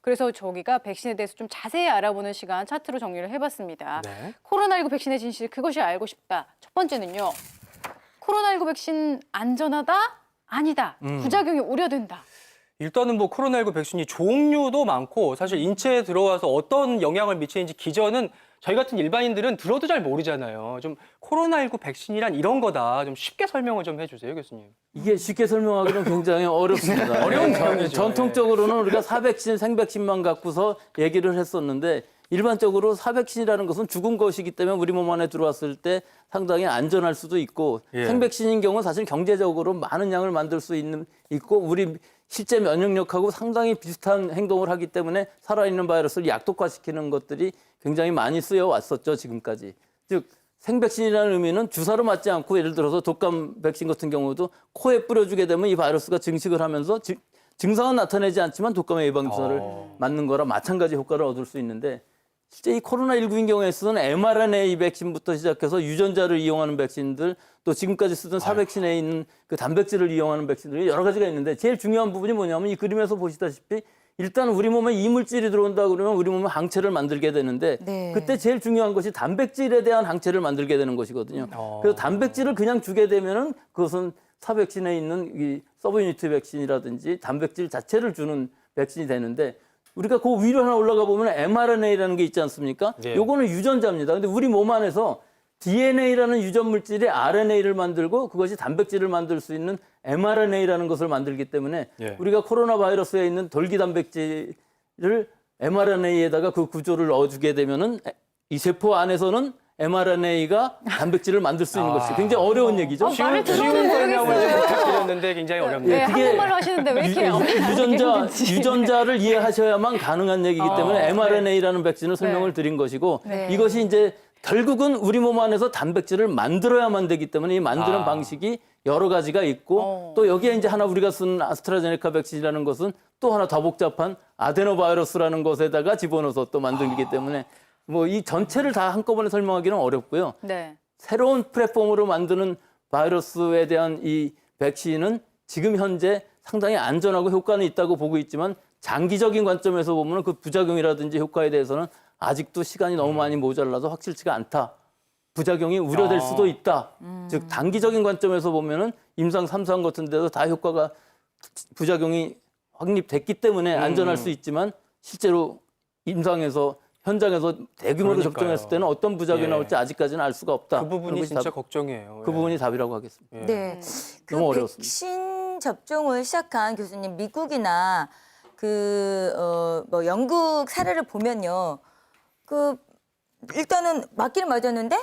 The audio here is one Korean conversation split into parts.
그래서 저기가 백신에 대해서 좀 자세히 알아보는 시간 차트로 정리를 해봤습니다. 네. 코로나19 백신의 진실, 그것이 알고 싶다. 첫 번째는요. 코로나19 백신 안전하다? 아니다. 부작용이 우려된다. 일단은 뭐 코로나19 백신이 종류도 많고 사실 인체에 들어와서 어떤 영향을 미치는지 기전은 저희 같은 일반인들은 들어도 잘 모르잖아요. 좀 코로나19 백신이란 이런 거다. 좀 쉽게 설명을 좀 해주세요, 교수님. 이게 쉽게 설명하기는 굉장히 어렵습니다. 어려운 네. 내용이죠. 전통적으로는 우리가 사백신, 생백신만 갖고서 얘기를 했었는데 일반적으로 사백신이라는 것은 죽은 것이기 때문에 우리 몸 안에 들어왔을 때 상당히 안전할 수도 있고 예. 생백신인 경우는 사실 경제적으로 많은 양을 만들 수 있고 우리 실제 면역력하고 상당히 비슷한 행동을 하기 때문에 살아있는 바이러스를 약독화시키는 것들이 굉장히 많이 쓰여 왔었죠, 지금까지. 즉 생백신이라는 의미는 주사로 맞지 않고 예를 들어서 독감 백신 같은 경우도 코에 뿌려주게 되면 이 바이러스가 증식을 하면서 증상은 나타내지 않지만 독감의 예방 주사를 맞는 거라 마찬가지 효과를 얻을 수 있는데 실제 이 코로나19인 경우에 쓰는 mRNA 백신부터 시작해서 유전자를 이용하는 백신들 또 지금까지 쓰던 사백신에 있는 그 단백질을 이용하는 백신들이 여러 가지가 있는데 제일 중요한 부분이 뭐냐면 이 그림에서 보시다시피 일단 우리 몸에 이물질이 들어온다 그러면 우리 몸은 항체를 만들게 되는데 네. 그때 제일 중요한 것이 단백질에 대한 항체를 만들게 되는 것이거든요. 그래서 단백질을 그냥 주게 되면은 그것은 사백신에 있는 이 서브유니트 백신이라든지 단백질 자체를 주는 백신이 되는데 우리가 그 위로 하나 올라가 보면 mRNA라는 게 있지 않습니까? 네. 요거는 유전자입니다. 근데 우리 몸 안에서 DNA라는 유전 물질이 RNA를 만들고 그것이 단백질을 만들 수 있는 mRNA라는 것을 만들기 때문에 예. 우리가 코로나 바이러스에 있는 돌기 단백질을 mRNA에다가 그 구조를 넣어주게 되면은 이 세포 안에서는 mRNA가 단백질을 만들 수 있는 것이 굉장히 어려운 얘기죠. 말을 쉬운 들어도 설명을 좀 모르겠어요. 부탁드렸는데 굉장히 어렵네요. 네, 그게 한국말로 하시는데 왜 이렇게 힘든지. 유전자를 이해하셔야만 가능한 얘기이기 때문에 네. mRNA라는 백신을 설명을 드린 것이고 네. 이것이 이제 결국은 우리 몸 안에서 단백질을 만들어야만 되기 때문에 이 만드는 방식이 여러 가지가 있고 또 여기에 이제 하나 우리가 쓴 아스트라제네카 백신이라는 것은 또 하나 더 복잡한 아데노바이러스라는 것에다가 집어넣어서 또 만들기 때문에 뭐 이 전체를 다 한꺼번에 설명하기는 어렵고요. 네. 새로운 플랫폼으로 만드는 바이러스에 대한 이 백신은 지금 현재 상당히 안전하고 효과는 있다고 보고 있지만 장기적인 관점에서 보면 그 부작용이라든지 효과에 대해서는 아직도 시간이 너무 많이 모자라서 확실치가 않다. 부작용이 우려될 수도 있다. 즉 단기적인 관점에서 보면은 임상 3상 같은 데도 다 효과가 부작용이 확립됐기 때문에 안전할 수 있지만 실제로 임상에서 현장에서 대규모로 그러니까요. 접종했을 때는 어떤 부작용이 예. 나올지 아직까지는 알 수가 없다. 그 부분이 그것이 진짜 답- 걱정이에요. 그 예. 부분이 답이라고 하겠습니다. 예. 네. 그 너무 어려웠습니다. 백신 접종을 시작한 교수님 미국이나 뭐 영국 사례를 보면요. 일단은 맞기는 맞았는데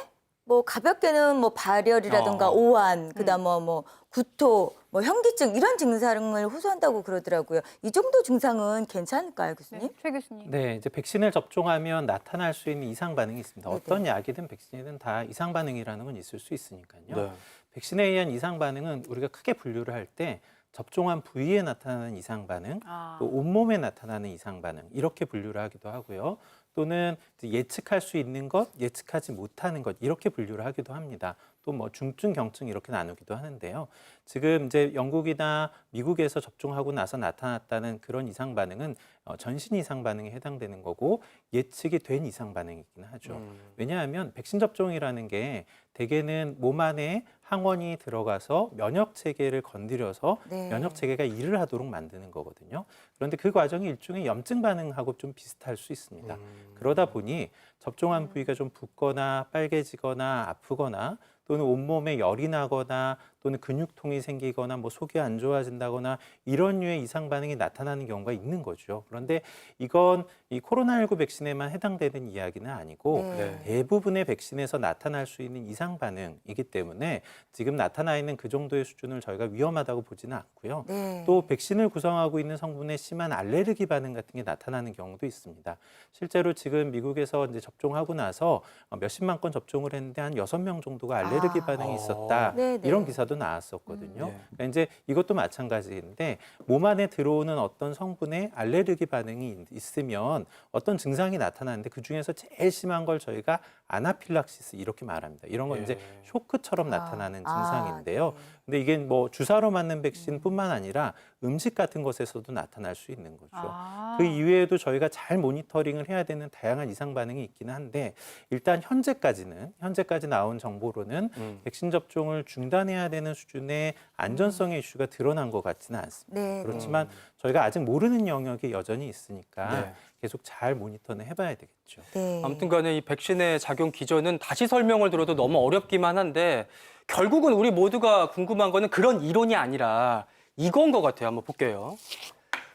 뭐 가볍게는 뭐 발열이라든가 오한, 그다음 뭐 구토, 뭐 현기증 이런 증상을 호소한다고 그러더라고요. 이 정도 증상은 괜찮을까요, 교수님? 최 교수님. 네, 이제 백신을 접종하면 나타날 수 있는 이상 반응이 있습니다. 네네. 어떤 약이든 백신이든 다 이상 반응이라는 건 있을 수 있으니까요. 네. 백신에 의한 이상 반응은 우리가 크게 분류를 할 때 접종한 부위에 나타나는 이상 반응, 또 온몸에 나타나는 이상 반응 이렇게 분류를 하기도 하고요. 또는 예측할 수 있는 것, 예측하지 못하는 것 이렇게 분류를 하기도 합니다. 또 뭐 중증, 경증 이렇게 나누기도 하는데요. 지금 이제 영국이나 미국에서 접종하고 나서 나타났다는 그런 이상 반응은 전신 이상 반응에 해당되는 거고 예측이 된 이상 반응이긴 하죠. 왜냐하면 백신 접종이라는 게 대개는 몸 안에 항원이 들어가서 면역 체계를 건드려서 네. 면역 체계가 일을 하도록 만드는 거거든요. 그런데 그 과정이 일종의 염증 반응하고 좀 비슷할 수 있습니다. 그러다 보니 접종한 부위가 좀 붓거나 빨개지거나 아프거나 또는 온몸에 열이 나거나 또는 근육통이 생기거나 뭐 속이 안 좋아진다거나 이런 류의 이상 반응이 나타나는 경우가 있는 거죠. 그런데 이건 이 코로나19 백신에만 해당되는 이야기는 아니고 네. 대부분의 백신에서 나타날 수 있는 이상 반응이기 때문에 지금 나타나 있는 그 정도의 수준을 저희가 위험하다고 보지는 않고요. 네. 또 백신을 구성하고 있는 성분에 심한 알레르기 반응 같은 게 나타나는 경우도 있습니다. 실제로 지금 미국에서 이제 접종하고 나서 몇십만 건 접종을 했는데 한 6명 정도가 알레르기 반응이 있었다. 네, 네. 이런 기사도 나왔었거든요. 네. 그러니까 이제 이것도 마찬가지인데 몸 안에 들어오는 어떤 성분에 알레르기 반응이 있으면 어떤 증상이 나타나는데 그 중에서 제일 심한 걸 저희가 아나필락시스 이렇게 말합니다. 이런 건 이제 쇼크처럼 나타나는 증상인데요. 네. 근데 이게 뭐 주사로 맞는 백신뿐만 아니라 음식 같은 것에서도 나타날 수 있는 거죠. 아. 그 이외에도 저희가 잘 모니터링을 해야 되는 다양한 이상 반응이 있기는 한데 일단 현재까지 나온 정보로는 백신 접종을 중단해야 되는 수준의 안전성의 이슈가 드러난 것 같지는 않습니다. 네. 그렇지만 저희가 아직 모르는 영역이 여전히 있으니까 네. 계속 잘 모니터는 해봐야 되겠죠. 네. 아무튼 간에 이 백신의 작용 기전은 다시 설명을 들어도 너무 어렵기만 한데 결국은 우리 모두가 궁금한 거는 그런 이론이 아니라 이건 것 같아요. 한번 볼게요.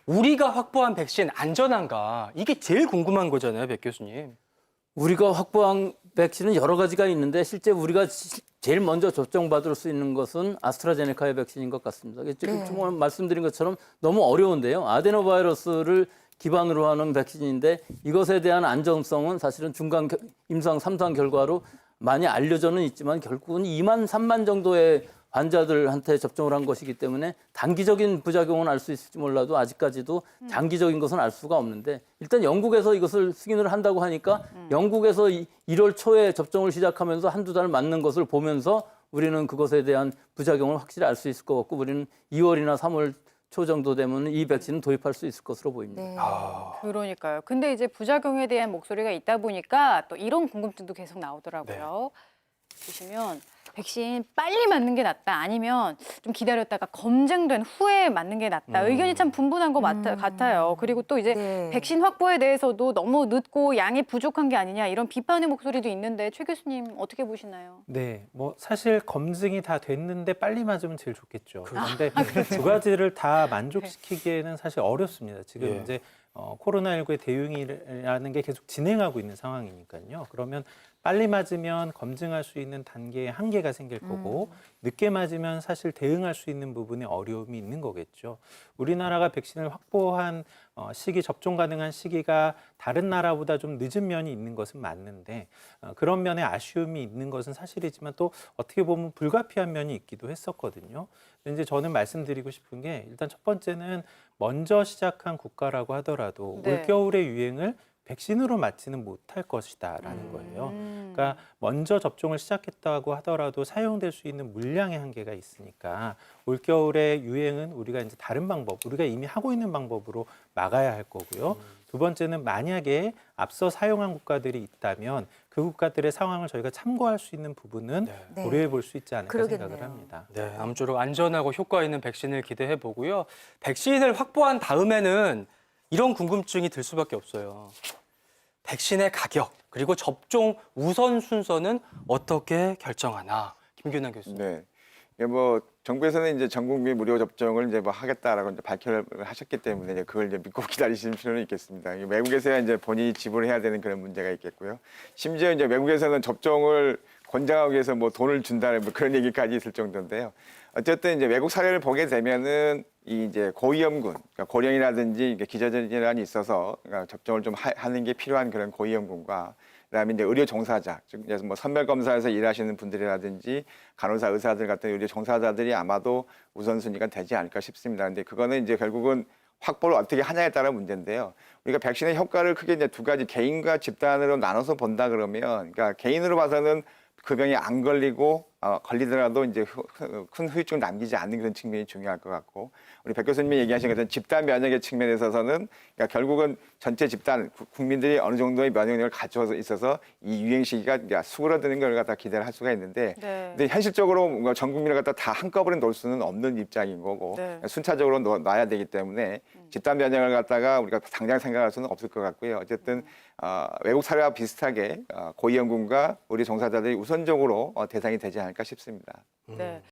우리가 확보한 백신 안전한가? 이게 제일 궁금한 거잖아요, 백 교수님. 우리가 확보한 백신은 여러 가지가 있는데 실제 우리가 제일 먼저 접종받을 수 있는 것은 아스트라제네카의 백신인 것 같습니다. 지금 정말 말씀드린 것처럼 너무 어려운데요. 아데노바이러스를 기반으로 하는 백신인데 이것에 대한 안정성은 사실은 중간 임상 3상 결과로 많이 알려져는 있지만 결국은 2만 3만 정도의 환자들한테 접종을 한 것이기 때문에 단기적인 부작용은 알 수 있을지 몰라도 아직까지도 장기적인 것은 알 수가 없는데 일단 영국에서 이것을 승인을 한다고 하니까 영국에서 1월 초에 접종을 시작하면서 한두 달 맞는 것을 보면서 우리는 그것에 대한 부작용을 확실히 알 수 있을 것 같고 우리는 2월이나 3월 초 정도 되면 이 백신은 도입할 수 있을 것으로 보입니다. 네. 그러니까요. 근데 이제 부작용에 대한 목소리가 있다 보니까 또 이런 궁금증도 계속 나오더라고요. 보시면 백신 빨리 맞는 게 낫다 아니면 좀 기다렸다가 검증된 후에 맞는 게 낫다. 의견이 참 분분한 것 같아요. 그리고 또 이제 네. 백신 확보에 대해서도 너무 늦고 양이 부족한 게 아니냐 이런 비판의 목소리도 있는데 최 교수님 어떻게 보시나요? 네, 뭐 사실 검증이 다 됐는데 빨리 맞으면 제일 좋겠죠. 그런데 두 가지를 다 만족시키기에는 사실 어렵습니다. 지금 예. 이제 코로나19의 대응이라는 게 계속 진행하고 있는 상황이니까요. 그러면 빨리 맞으면 검증할 수 있는 단계에 한계가 생길 거고 늦게 맞으면 사실 대응할 수 있는 부분에 어려움이 있는 거겠죠. 우리나라가 백신을 확보한 시기, 접종 가능한 시기가 다른 나라보다 좀 늦은 면이 있는 것은 맞는데 그런 면에 아쉬움이 있는 것은 사실이지만 또 어떻게 보면 불가피한 면이 있기도 했었거든요. 근데 이제 저는 말씀드리고 싶은 게 일단 첫 번째는 먼저 시작한 국가라고 하더라도 네. 올겨울의 유행을 백신으로 맞지는 못할 것이다라는 거예요. 그러니까 먼저 접종을 시작했다고 하더라도 사용될 수 있는 물량의 한계가 있으니까 올겨울의 유행은 우리가 이제 다른 방법, 우리가 이미 하고 있는 방법으로 막아야 할 거고요. 두 번째는 만약에 앞서 사용한 국가들이 있다면 그 국가들의 상황을 저희가 참고할 수 있는 부분은 네. 고려해 볼 수 있지 않을까 그러겠네요. 생각을 합니다. 네, 아무쪼록 안전하고 효과 있는 백신을 기대해 보고요. 백신을 확보한 다음에는 이런 궁금증이 들 수밖에 없어요. 백신의 가격 그리고 접종 우선 순서는 어떻게 결정하나? 김균환 교수님. 네. 이게 뭐 정부에서는 이제 전 국민 무료 접종을 이제 뭐 하겠다라고 이제 발표를 하셨기 때문에 이제 그걸 이제 믿고 기다리시는 필요는 있겠습니다. 외국에서야 이제 본인이 지불해야 되는 그런 문제가 있겠고요. 심지어 이제 외국에서는 접종을 권장하기 위해서 뭐 돈을 준다는 뭐 그런 얘기까지 있을 정도인데요. 어쨌든 이제 외국 사례를 보게 되면은 이 이제 고위험군, 그러니까 고령이라든지 기저질 질환이 있어서 그러니까 접종을 좀 하는 게 필요한 그런 고위험군과 그다음에 이제 의료 종사자, 즉 뭐 선별 검사에서 일하시는 분들이라든지 간호사, 의사들 같은 의료 종사자들이 아마도 우선순위가 되지 않을까 싶습니다. 근데 그거는 이제 결국은 확보를 어떻게 하냐에 따라 문제인데요. 우리가 백신의 효과를 크게 이제 두 가지 개인과 집단으로 나눠서 본다 그러면, 그러니까 개인으로 봐서는 그 병에 안 걸리고 걸리더라도 이제 큰 후유증을 남기지 않는 그런 측면이 중요할 것 같고, 우리 백 교수님이 얘기하신 것처럼 집단 면역의 측면에 있어서는 그러니까 결국은 전체 집단 국민들이 어느 정도의 면역력을 갖춰서 있어서 이 유행 시기가 수그러드는 걸 갖다 기대를 할 수가 있는데, 네. 근데 현실적으로 뭔가 전 국민을 갖다 다 한꺼번에 놓을 수는 없는 입장인 거고 네. 순차적으로 놔야 되기 때문에 집단 면역을 갖다가 우리가 당장 생각할 수는 없을 것 같고요. 어쨌든 외국 사례와 비슷하게 고위험군과 우리 종사자들이 우선적으로 대상이 되지 않을까 싶습니다. 네.